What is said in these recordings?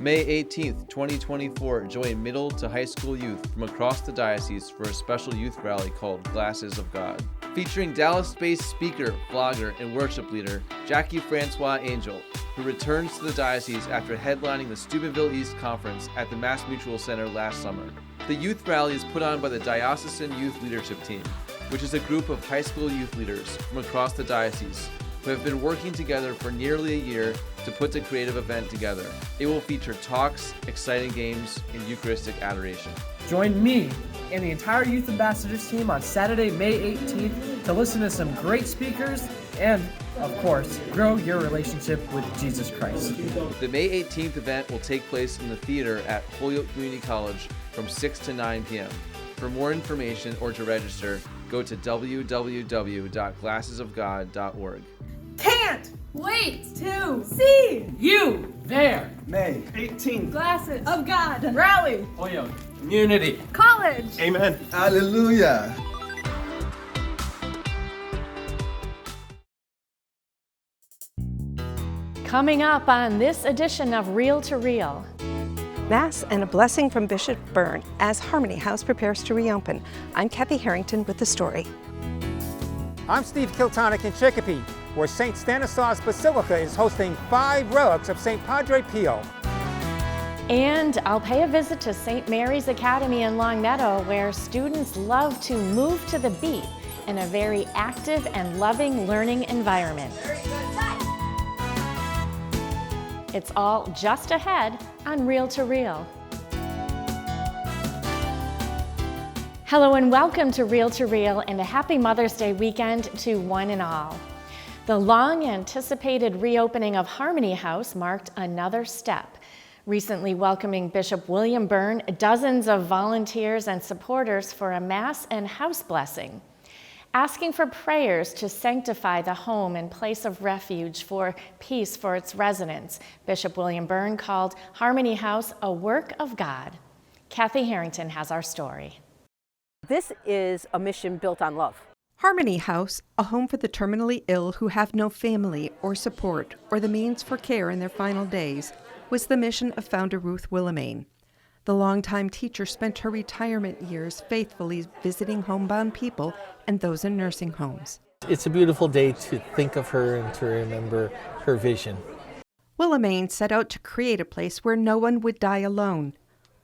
May 18th, 2024, join middle to high school youth from across the diocese for a special youth rally called Glasses of God. Featuring Dallas-based speaker, vlogger, and worship leader Jackie Francois Angel, who returns to the diocese after headlining the Steubenville East Conference at the Mass Mutual Center last summer. The youth rally is put on by the Diocesan Youth Leadership Team, which is a group of high school youth leaders from across the diocese who have been working together for nearly a year to put the creative event together. It will feature talks, exciting games, and Eucharistic adoration. Join me and the entire Youth Ambassadors team on Saturday, May 18th to listen to some great speakers and, of course, grow your relationship with Jesus Christ. The May 18th event will take place in the theater at Holyoke Community College from 6 to 9 p.m. For more information or to register, go to www.glassesofgod.org. Can't wait to see You there! May 18th. Glasses of God Rally Holyoke Community College. Amen. Hallelujah. Coming up on this edition of Reel to Reel. Mass and a blessing from Bishop Byrne as Harmony House prepares to reopen. I'm Kathy Harrington with the story. I'm Steve Kiltonic in Chicopee, where St. Stanislaus Basilica is hosting 5 relics of St. Padre Pio. And I'll pay a visit to St. Mary's Academy in Longmeadow, where students love to move to the beat in a very active and loving learning environment. It's all just ahead on Reel to Reel. Hello and welcome to Reel and a happy Mother's Day weekend to one and all. The long anticipated reopening of Harmony House marked another step, recently welcoming Bishop William Byrne, dozens of volunteers and supporters for a Mass and house blessing, asking for prayers to sanctify the home and place of refuge for peace for its residents. Bishop William Byrne called Harmony House a work of God. Kathy Harrington has our story. This is a mission built on love. Harmony House, a home for the terminally ill who have no family or support or the means for care in their final days, was the mission of founder Ruth Willimane. The longtime teacher spent her retirement years faithfully visiting homebound people and those in nursing homes. It's a beautiful day to think of her and to remember her vision. Willimane set out to create a place where no one would die alone.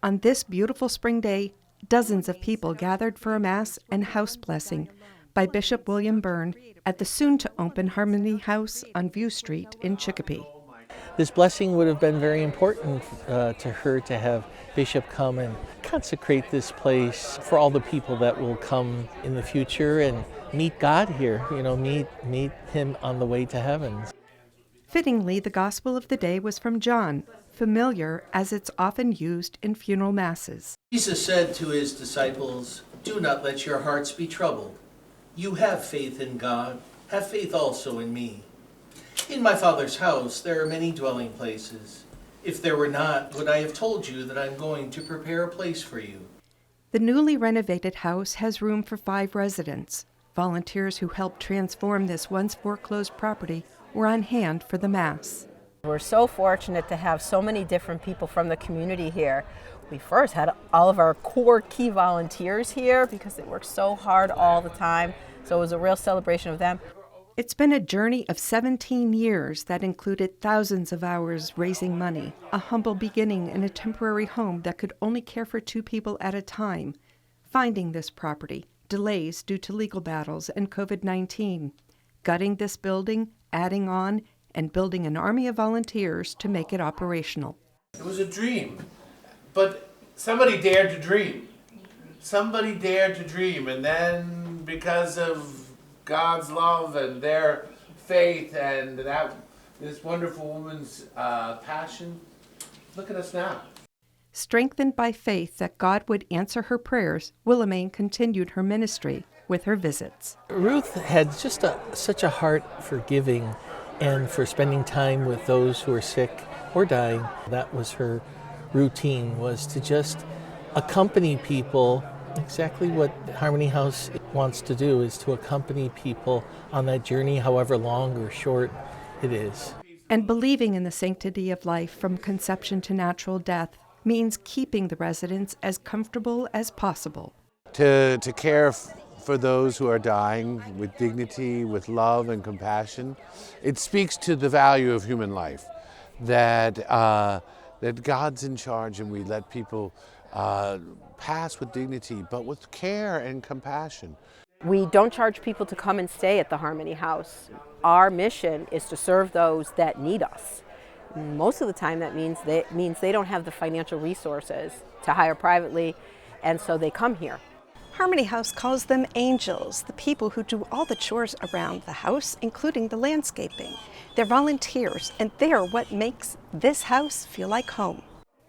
On this beautiful spring day, dozens of people gathered for a Mass and house blessing by Bishop William Byrne at the soon-to-open Harmony House on View Street in Chicopee. This blessing would have been very important to her to have Bishop come and consecrate this place for all the people that will come in the future and meet God here, meet Him on the way to heaven. Fittingly, the Gospel of the day was from John, familiar as it's often used in funeral masses. Jesus said to His disciples, "Do not let your hearts be troubled. You have faith in God, have faith also in me. In my Father's house there are many dwelling places. If there were not, would I have told you that I'm going to prepare a place for you?" The newly renovated house has room for 5 residents. Volunteers who helped transform this once foreclosed property were on hand for the Mass. We're so fortunate to have so many different people from the community here. We first had all of our core key volunteers here because they work so hard all the time. So it was a real celebration of them. It's been a journey of 17 years that included thousands of hours raising money, a humble beginning in a temporary home that could only care for 2 people at a time, finding this property, delays due to legal battles and COVID-19, gutting this building, adding on, and building an army of volunteers to make it operational. It was a dream, but somebody dared to dream. Somebody dared to dream, and then because of God's love and their faith and this wonderful woman's passion, look at us now. Strengthened by faith that God would answer her prayers, Willimane continued her ministry with her visits. Ruth had just such a heart for giving and for spending time with those who are sick or dying. That was her routine, was to just accompany people. Exactly what Harmony House wants to do is to accompany people on that journey, however long or short it is. And believing in the sanctity of life from conception to natural death means keeping the residents as comfortable as possible. To care for those who are dying with dignity, with love and compassion, it speaks to the value of human life, that God's in charge and we let people pass with dignity, but with care and compassion. We don't charge people to come and stay at the Harmony House. Our mission is to serve those that need us. Most of the time that means they don't have the financial resources to hire privately, and so they come here. Harmony House calls them angels, the people who do all the chores around the house, including the landscaping. They're volunteers, and they're what makes this house feel like home.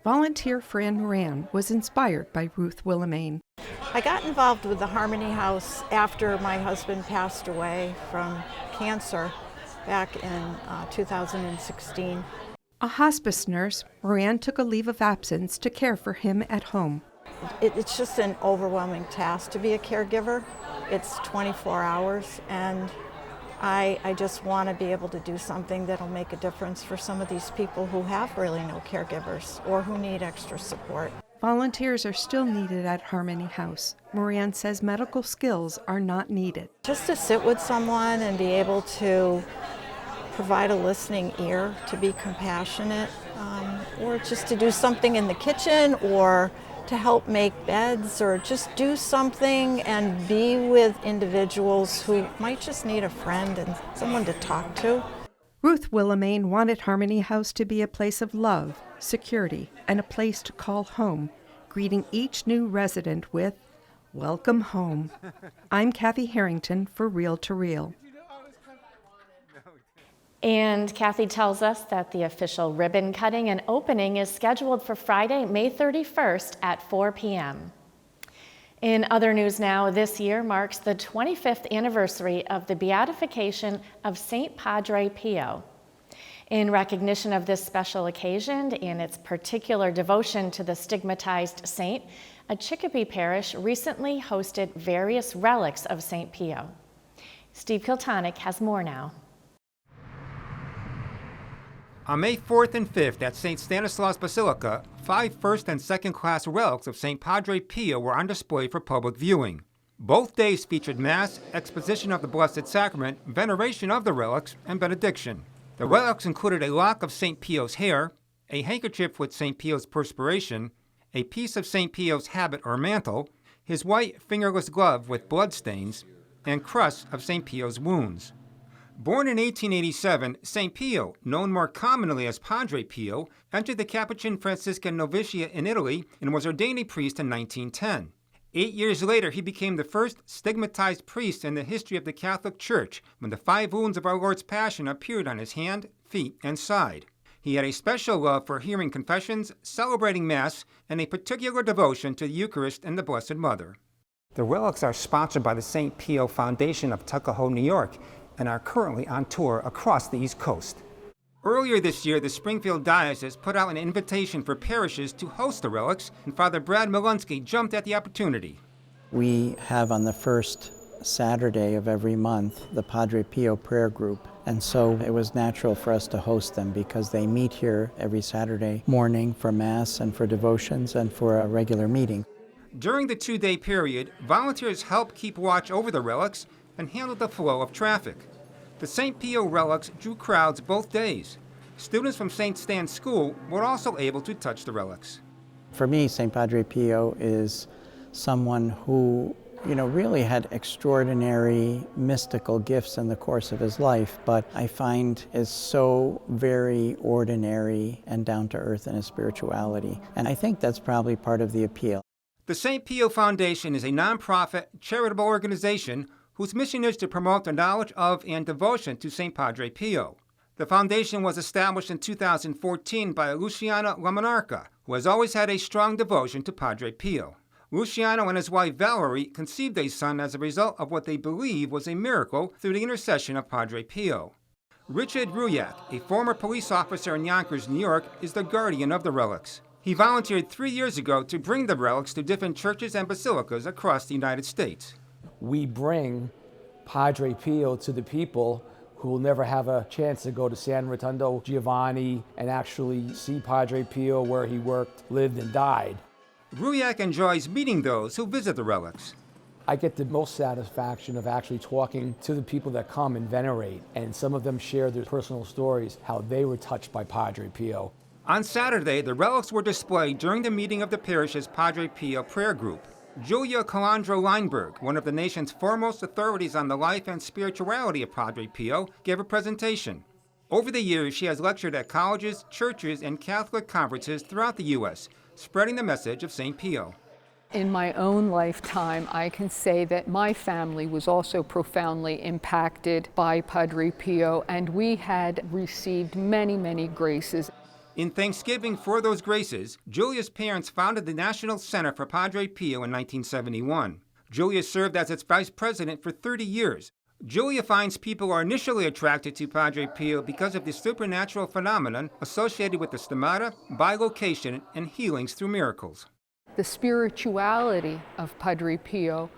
Volunteer Fran Moran was inspired by Ruth Willimane. I got involved with the Harmony House after my husband passed away from cancer back in 2016. A hospice nurse, Moran took a leave of absence to care for him at home. It's just an overwhelming task to be a caregiver. It's 24 hours, and I just want to be able to do something that'll make a difference for some of these people who have really no caregivers or who need extra support. Volunteers are still needed at Harmony House. Moran says medical skills are not needed. Just to sit with someone and be able to provide a listening ear, to be compassionate, or just to do something in the kitchen, or to help make beds, or just do something and be with individuals who might just need a friend and someone to talk to. Ruth Willimane wanted Harmony House to be a place of love, security, and a place to call home, greeting each new resident with, "Welcome home." I'm Kathy Harrington for Reel to Reel. And Kathy tells us that the official ribbon cutting and opening is scheduled for Friday, May 31st at 4 p.m. In other news now, this year marks the 25th anniversary of the beatification of St. Padre Pio. In recognition of this special occasion and its particular devotion to the stigmatized saint, a Chicopee parish recently hosted various relics of St. Pio. Steve Kiltonic has more now. On May 4th and 5th at St. Stanislaus Basilica, 5 first and second class relics of St. Padre Pio were on display for public viewing. Both days featured Mass, exposition of the Blessed Sacrament, veneration of the relics, and benediction. The relics included a lock of St. Pio's hair, a handkerchief with St. Pio's perspiration, a piece of St. Pio's habit or mantle, his white fingerless glove with bloodstains, and crusts of St. Pio's wounds. Born in 1887, St. Pio, known more commonly as Padre Pio, entered the Capuchin Franciscan novitiate in Italy and was ordained a priest in 1910. 8 years later, he became the first stigmatized priest in the history of the Catholic Church when the 5 wounds of our Lord's Passion appeared on his hand, feet, and side. He had a special love for hearing confessions, celebrating Mass, and a particular devotion to the Eucharist and the Blessed Mother. The relics are sponsored by the St. Pio Foundation of Tuckahoe, New York, and are currently on tour across the East Coast. Earlier this year, the Springfield Diocese put out an invitation for parishes to host the relics, and Father Brad Molunsky jumped at the opportunity. We have on the first Saturday of every month the Padre Pio prayer group, and so it was natural for us to host them because they meet here every Saturday morning for Mass and for devotions and for a regular meeting. During the 2-day period, volunteers helped keep watch over the relics and handled the flow of traffic. The St. Pio relics drew crowds both days. Students from St. Stan's School were also able to touch the relics. For me, St. Padre Pio is someone who, really had extraordinary mystical gifts in the course of his life, but I find is so very ordinary and down to earth in his spirituality. And I think that's probably part of the appeal. The St. Pio Foundation is a nonprofit charitable organization whose mission is to promote the knowledge of and devotion to St. Padre Pio. The foundation was established in 2014 by Luciano Lamonarca, who has always had a strong devotion to Padre Pio. Luciano and his wife Valerie conceived a son as a result of what they believe was a miracle through the intercession of Padre Pio. Richard Ruyak, a former police officer in Yonkers, New York, is the guardian of the relics. He volunteered 3 years ago to bring the relics to different churches and basilicas across the United States. We bring Padre Pio to the people who will never have a chance to go to San Rotundo Giovanni and actually see Padre Pio where he worked, lived, and died. Ruyak enjoys meeting those who visit the relics. I get the most satisfaction of actually talking to the people that come and venerate, and some of them share their personal stories, how they were touched by Padre Pio. On Saturday, the relics were displayed during the meeting of the parish's Padre Pio prayer group. Julia Calandro Leinberg, one of the nation's foremost authorities on the life and spirituality of Padre Pio, gave a presentation. Over the years, she has lectured at colleges, churches, and Catholic conferences throughout the U.S., spreading the message of St. Pio. In my own lifetime, I can say that my family was also profoundly impacted by Padre Pio, and we had received many, many graces. In thanksgiving for those graces, Julia's parents founded the National Center for Padre Pio in 1971. Julia served as its vice president for 30 years. Julia finds people are initially attracted to Padre Pio because of the supernatural phenomenon associated with the stomata, bilocation, and healings through miracles. The spirituality of Padre Pio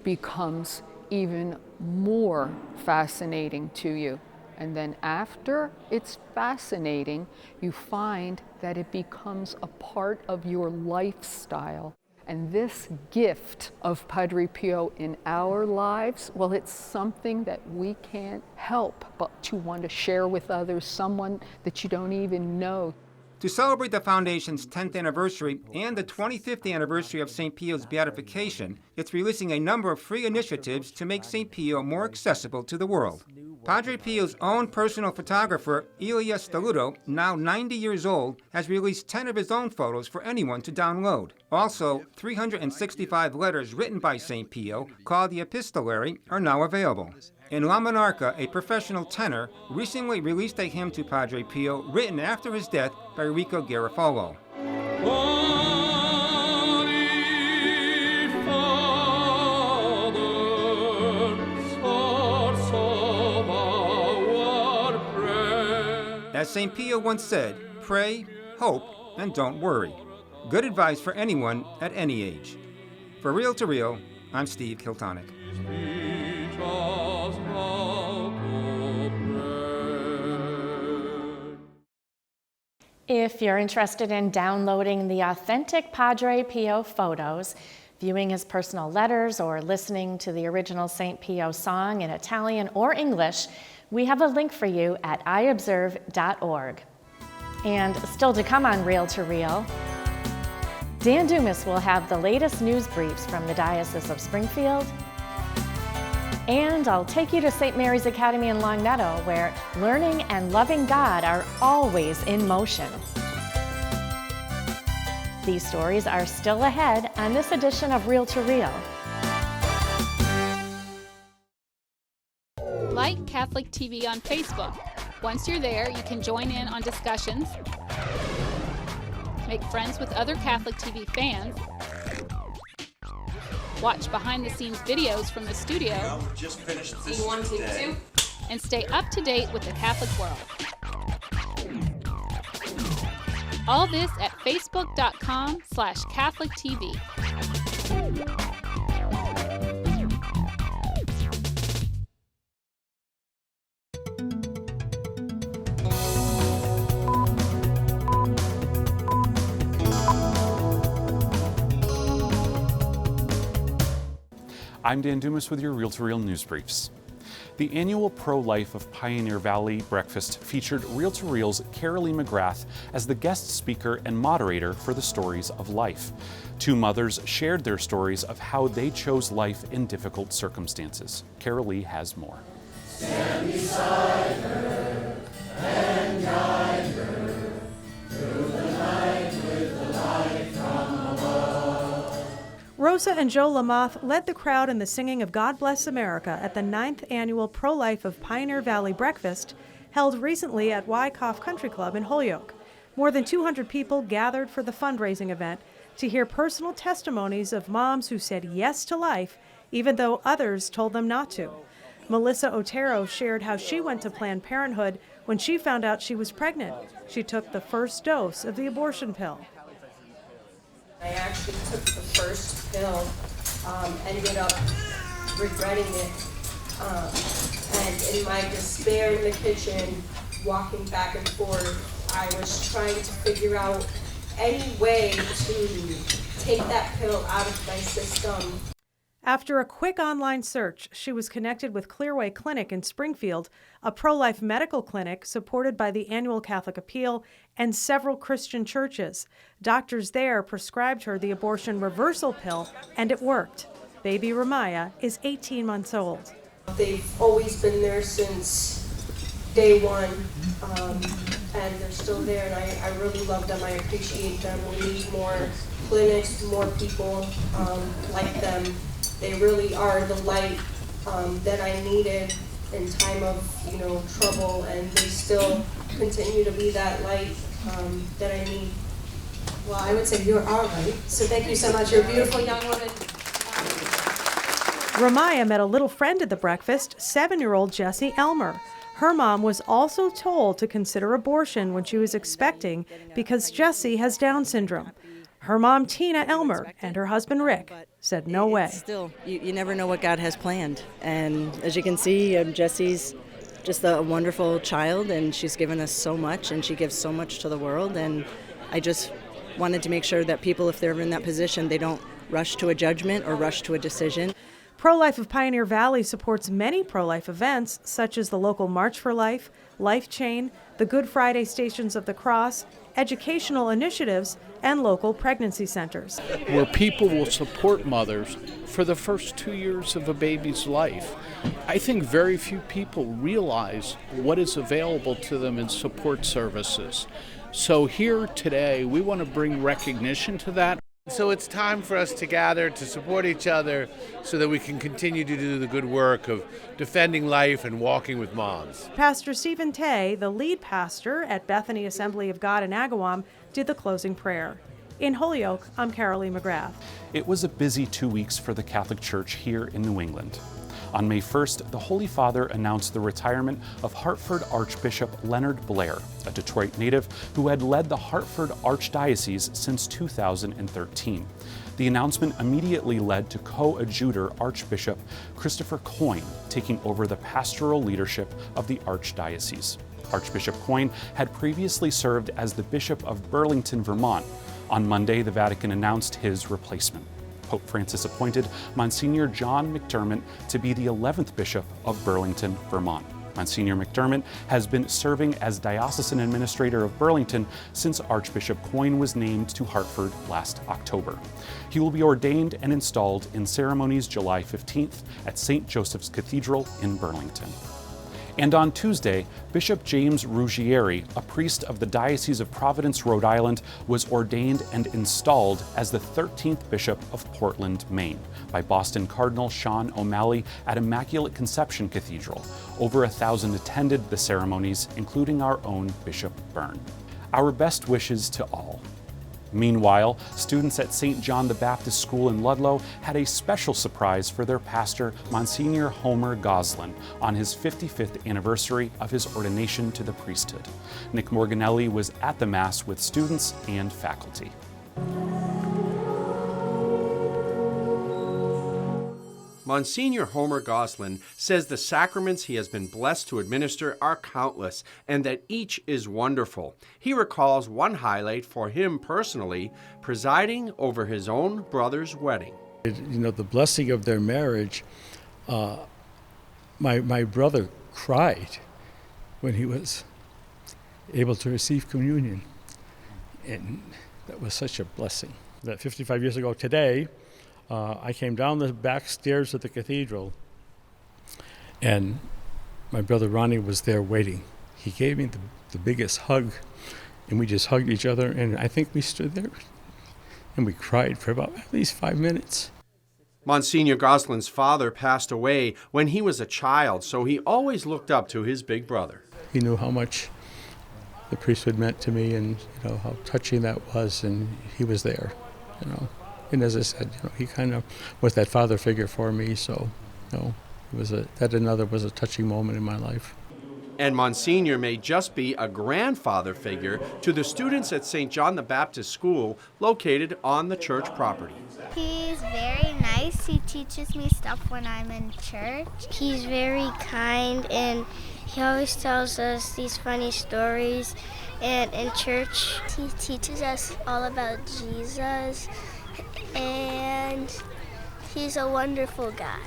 becomes even more fascinating to you. And then after it's fascinating, you find that it becomes a part of your lifestyle. And this gift of Padre Pio in our lives, well, it's something that we can't help but to want to share with others, someone that you don't even know. To celebrate the Foundation's 10th anniversary and the 25th anniversary of St. Pio's beatification, it's releasing a number of free initiatives to make St. Pio more accessible to the world. Padre Pio's own personal photographer, Ilya Staludo, now 90 years old, has released 10 of his own photos for anyone to download. Also, 365 letters written by St. Pio, called the Epistolary, are now available. And La Monarca, a professional tenor, recently released a hymn to Padre Pio written after his death by Rico Garofalo. As St. Pio once said, pray, hope, and don't worry. Good advice for anyone at any age. For Real to Real, I'm Steve Kiltonic. If you're interested in downloading the authentic Padre Pio photos, viewing his personal letters, or listening to the original St. Pio song in Italian or English, we have a link for you at iobserve.org. And still to come on Real to Real, Dan Dumas will have the latest news briefs from the Diocese of Springfield. And I'll take you to St. Mary's Academy in Long Meadow, where learning and loving God are always in motion. These stories are still ahead on this edition of Real to Real. Like Catholic TV on Facebook. Once you're there, you can join in on discussions, make friends with other Catholic TV fans, watch behind-the-scenes videos from the studio, just finished this see 1, 2, 2, and stay up to date with the Catholic world. All this at facebook.com/CatholicTV. I'm Dan Dumas with your Real to Real News Briefs. The annual Pro-Life of Pioneer Valley breakfast featured Real to Real's Carolee McGrath as the guest speaker and moderator for the Stories of Life. Two mothers shared their stories of how they chose life in difficult circumstances. Carolee has more. Stand beside her and guide her through the night with the light from above. Rosa and Joe Lamoth led the crowd in the singing of God Bless America at the 9th annual Pro-Life of Pioneer Valley breakfast held recently at Wyckoff Country Club in Holyoke. More than 200 people gathered for the fundraising event to hear personal testimonies of moms who said yes to life even though others told them not to. Melissa Otero shared how she went to Planned Parenthood when she found out she was pregnant. She took the first dose of the abortion pill. I actually took the first pill, ended up regretting it. And in my despair in the kitchen, walking back and forth, I was trying to figure out any way to take that pill out of my system. After a quick online search, she was connected with Clearway Clinic in Springfield, a pro-life medical clinic supported by the Annual Catholic Appeal and several Christian churches. Doctors there prescribed her the abortion reversal pill, and it worked. Baby Ramaya is 18 months old. They've always been there since day one, and they're still there, and I really love them. I appreciate them. We need more clinics, more people like them. They really are the light that I needed in time of, trouble, and they still continue to be that light that I need. Well, I would say you're our light, so thank you so much. You're a beautiful young woman. Ramaya met a little friend at the breakfast, 7-year-old Jessie Elmer. Her mom was also told to consider abortion when she was expecting because Jessie has Down syndrome. Her mom, Tina Elmer, and her husband, Rick, said no way. Still, you never know what God has planned. And as you can see, Jessie's just a wonderful child, and she's given us so much, and she gives so much to the world. And I just wanted to make sure that people, if they're in that position, they don't rush to a judgment or rush to a decision. Pro-Life of Pioneer Valley supports many pro-life events, such as the local March for Life, Life Chain, the Good Friday Stations of the Cross, educational initiatives, and local pregnancy centers. Where people will support mothers for the first 2 years of a baby's life. I think very few people realize what is available to them in support services. So here today, we want to bring recognition to that. So it's time for us to gather to support each other so that we can continue to do the good work of defending life and walking with moms. Pastor Stephen Tay, the lead pastor at Bethany Assembly of God in Agawam, did the closing prayer. In Holyoke, I'm Carolee McGrath. It was a busy 2 weeks for the Catholic Church here in New England. On May 1st, the Holy Father announced the retirement of Hartford Archbishop Leonard Blair, a Detroit native who had led the Hartford Archdiocese since 2013. The announcement immediately led to co-adjutor Archbishop Christopher Coyne taking over the pastoral leadership of the Archdiocese. Archbishop Coyne had previously served as the Bishop of Burlington, Vermont. On Monday, the Vatican announced his replacement. Pope Francis appointed Monsignor John McDermott to be the 11th Bishop of Burlington, Vermont. Monsignor McDermott has been serving as Diocesan Administrator of Burlington since Archbishop Coyne was named to Hartford last October. He will be ordained and installed in ceremonies July 15th at St. Joseph's Cathedral in Burlington. And on Tuesday, Bishop James Ruggieri, a priest of the Diocese of Providence, Rhode Island, was ordained and installed as the 13th Bishop of Portland, Maine, by Boston Cardinal Sean O'Malley at Immaculate Conception Cathedral. Over 1,000 attended the ceremonies, including our own Bishop Byrne. Our best wishes to all. Meanwhile, students at St. John the Baptist School in Ludlow had a special surprise for their pastor, Monsignor Homer Goslin, on his 55th anniversary of his ordination to the priesthood. Nick Morganelli was at the Mass with students and faculty. Monsignor Homer Goslin says the sacraments he has been blessed to administer are countless and that each is wonderful. He recalls one highlight for him personally, presiding over his own brother's wedding. The blessing of their marriage, my brother cried when he was able to receive communion. And that was such a blessing. That 55 years ago today, I came down the back stairs of the cathedral, and my brother Ronnie was there waiting. He gave me the biggest hug, and we just hugged each other, and I think we stood there, and we cried for about at least 5 minutes. Monsignor Goslin's father passed away when he was a child, so he always looked up to his big brother. He knew how much the priesthood meant to me, and how touching that was, and he was there, And as I said, he kind of was that father figure for me. So, it was that was a touching moment in my life. And Monsignor may just be a grandfather figure to the students at St. John the Baptist School located on the church property. He's very nice. He teaches me stuff when I'm in church. He's very kind and he always tells us these funny stories. And in church, he teaches us all about Jesus. And he's a wonderful guy.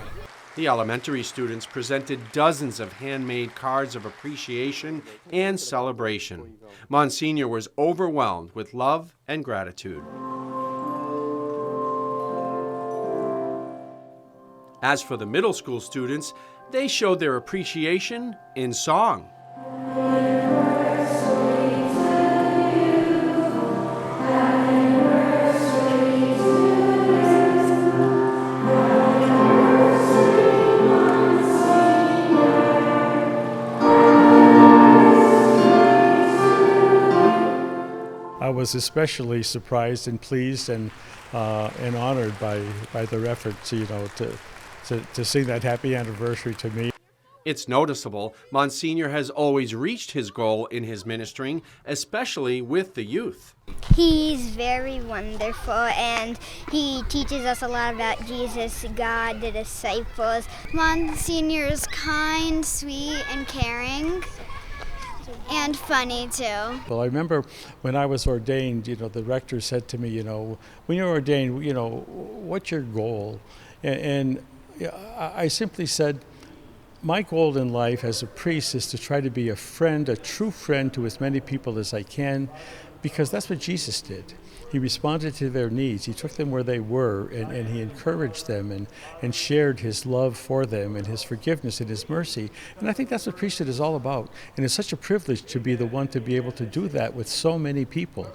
The elementary students presented dozens of handmade cards of appreciation and celebration. Monsignor was overwhelmed with love and gratitude. As for the middle school students, they showed their appreciation in song. I was especially surprised and pleased and honored by their effort to sing that happy anniversary to me. It's noticeable Monsignor has always reached his goal in his ministering, especially with the youth. He's very wonderful and he teaches us a lot about Jesus, God, the disciples. Monsignor is kind, sweet, and caring. And funny too. Well, I remember when I was ordained, the rector said to me, when you're ordained, what's your goal? And I simply said, my goal in life as a priest is to try to be a friend, a true friend to as many people as I can, because that's what Jesus did. He responded to their needs. He took them where they were, and he encouraged them and shared his love for them and his forgiveness and his mercy. And I think that's what priesthood is all about. And it's such a privilege to be the one to be able to do that with so many people.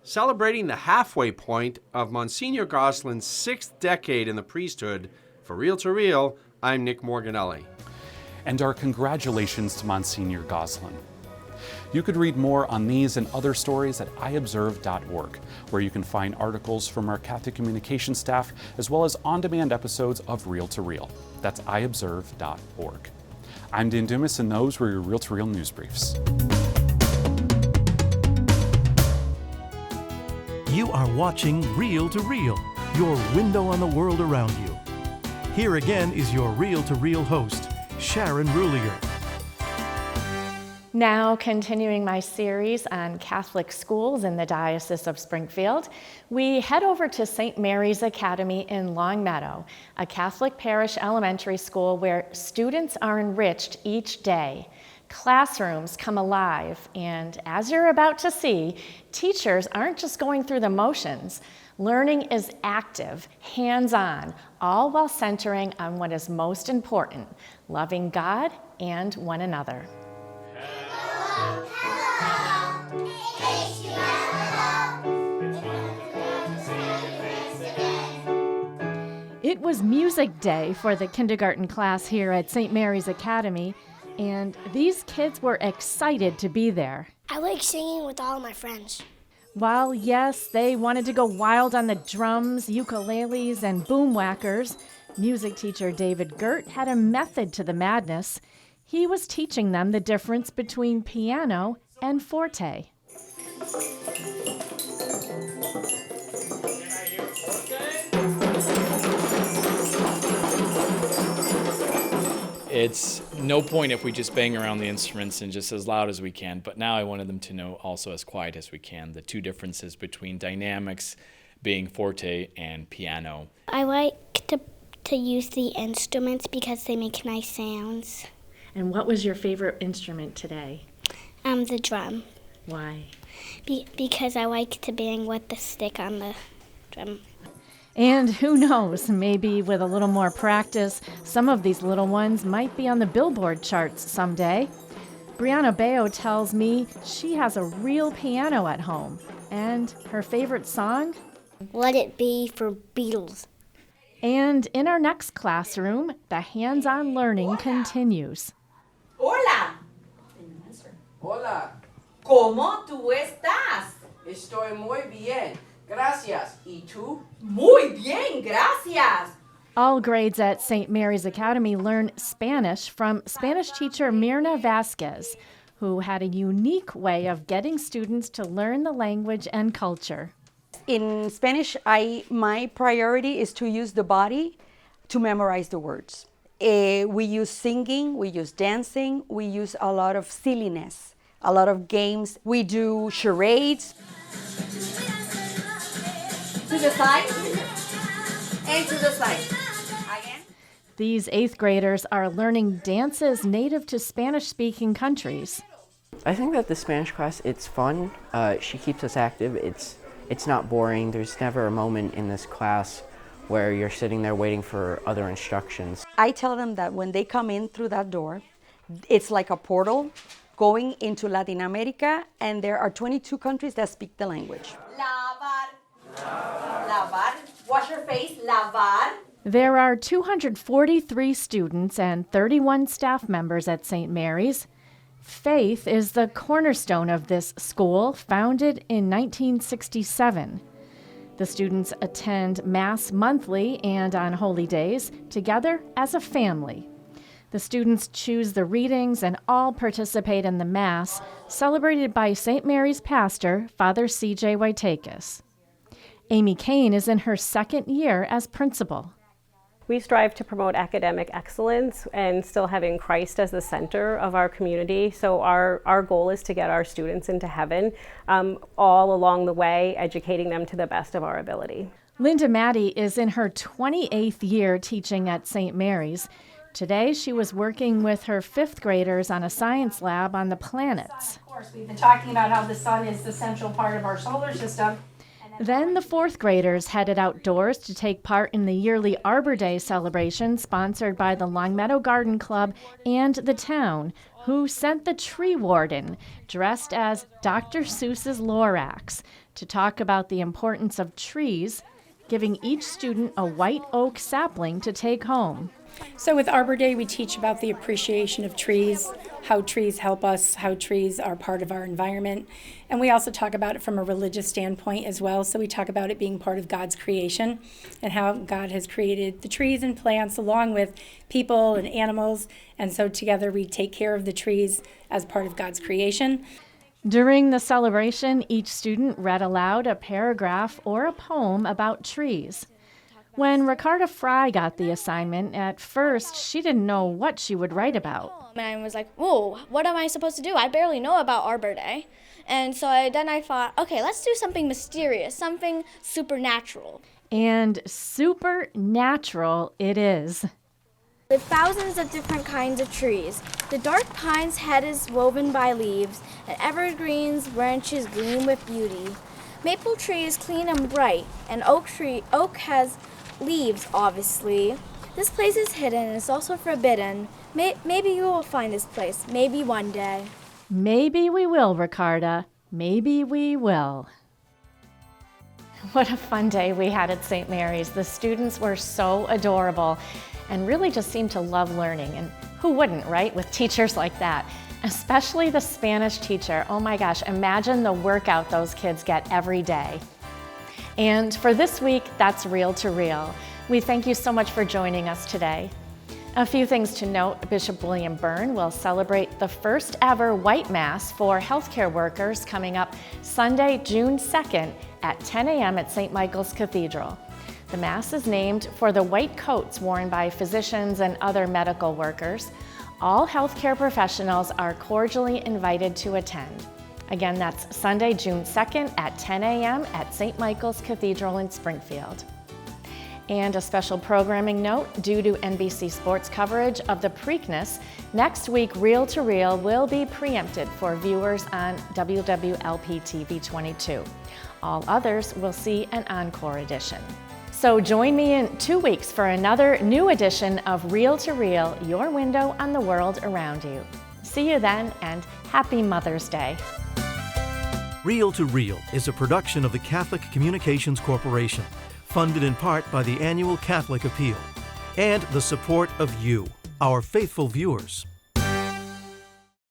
Celebrating the halfway point of Monsignor Gosselin's 6th decade in the priesthood, for Real to Real, I'm Nick Morganelli. And our congratulations to Monsignor Gosselin. You could read more on these and other stories at iobserve.org, where you can find articles from our Catholic communication staff, as well as on-demand episodes of Real to Real. That's iobserve.org. I'm Dan Dumas, and those were your Real to Real news briefs. You are watching Real to Real, your window on the world around you. Here again is your Real to Real host, Sharon Ruliger. Now, continuing my series on Catholic schools in the Diocese of Springfield, we head over to St. Mary's Academy in Longmeadow, a Catholic parish elementary school where students are enriched each day. Classrooms come alive, and as you're about to see, teachers aren't just going through the motions. Learning is active, hands-on, all while centering on what is most important, loving God and one another. It was music day for the kindergarten class here at St. Mary's Academy, and these kids were excited to be there. I like singing with all of my friends. While, yes, they wanted to go wild on the drums, ukuleles, and boomwhackers, music teacher David Gert had a method to the madness. He was teaching them the difference between piano and forte. It's no point if we just bang around the instruments and just as loud as we can, but now I wanted them to know also as quiet as we can, the two differences between dynamics being forte and piano. I like to use the instruments because they make nice sounds. And what was your favorite instrument today? The drum. Why? Because I like to bang with the stick on the drum. And who knows, maybe with a little more practice, some of these little ones might be on the Billboard charts someday. Brianna Baio tells me she has a real piano at home. And her favorite song? Let It Be for Beatles. And in our next classroom, the hands-on learning continues. Hola. Hola. ¿Cómo tú estás? Estoy muy bien. Gracias. ¿Y tú? Muy bien, gracias. All grades at St. Mary's Academy learn Spanish from Spanish teacher Mirna Vasquez, who had a unique way of getting students to learn the language and culture. In Spanish, my priority is to use the body to memorize the words. We use singing, we use dancing, we use a lot of silliness, a lot of games. We do charades. To the side and to the side. Again. These 8th graders are learning dances native to Spanish-speaking countries. I think that the Spanish class, it's fun. She keeps us active. It's not boring. There's never a moment in this class where you're sitting there waiting for other instructions. I tell them that when they come in through that door, it's like a portal going into Latin America, and there are 22 countries that speak the language. Lavar. Lavar. Wash your face. Lavar. There are 243 students and 31 staff members at St. Mary's. Faith is the cornerstone of this school, founded in 1967. The students attend Mass monthly and on holy days, together as a family. The students choose the readings and all participate in the Mass, celebrated by St. Mary's pastor, Father C.J. Waitakis. Amy Kane is in her 2nd year as principal. We strive to promote academic excellence and still having Christ as the center of our community. So our goal is to get our students into heaven, all along the way, educating them to the best of our ability. Linda Maddie is in her 28th year teaching at St. Mary's. Today, she was working with her 5th graders on a science lab on the planets. Of course, we've been talking about how the sun is the central part of our solar system. Then the 4th graders headed outdoors to take part in the yearly Arbor Day celebration sponsored by the Longmeadow Garden Club and the town, who sent the tree warden, dressed as Dr. Seuss's Lorax, to talk about the importance of trees, giving each student a white oak sapling to take home. So with Arbor Day, we teach about the appreciation of trees, how trees help us, how trees are part of our environment. And we also talk about it from a religious standpoint as well. So we talk about it being part of God's creation and how God has created the trees and plants along with people and animals. And so together we take care of the trees as part of God's creation. During the celebration, each student read aloud a paragraph or a poem about trees. When Ricarda Fry got the assignment, at first she didn't know what she would write about. And I was like, whoa, what am I supposed to do? I barely know about Arbor Day. And so then I thought, okay, let's do something mysterious, something supernatural. And supernatural it is. With thousands of different kinds of trees, the dark pine's head is woven by leaves, and evergreen's branches gleam with beauty. Maple tree is clean and bright, and oak has leaves, obviously. This place is hidden and it's also forbidden. Maybe you will find this place, maybe one day. Maybe we will, Ricarda. Maybe we will. What a fun day we had at St. Mary's. The students were so adorable and really just seemed to love learning. And who wouldn't, right, with teachers like that? Especially the Spanish teacher. Oh my gosh, imagine the workout those kids get every day. And for this week, that's Reel to Reel. We thank you so much for joining us today. A few things to note: Bishop William Byrne will celebrate the first ever White Mass for healthcare workers coming up Sunday, June 2nd at 10 a.m. at St. Michael's Cathedral. The Mass is named for the white coats worn by physicians and other medical workers. All healthcare professionals are cordially invited to attend. Again, that's Sunday, June 2nd at 10 a.m. at St. Michael's Cathedral in Springfield. And a special programming note, due to NBC Sports coverage of the Preakness, next week Reel to Reel will be preempted for viewers on WWLP TV 22. All others will see an encore edition. So join me in 2 weeks for another new edition of Reel to Reel, your window on the world around you. See you then, and happy Mother's Day. Reel to Reel is a production of the Catholic Communications Corporation, funded in part by the annual Catholic Appeal, and the support of you, our faithful viewers.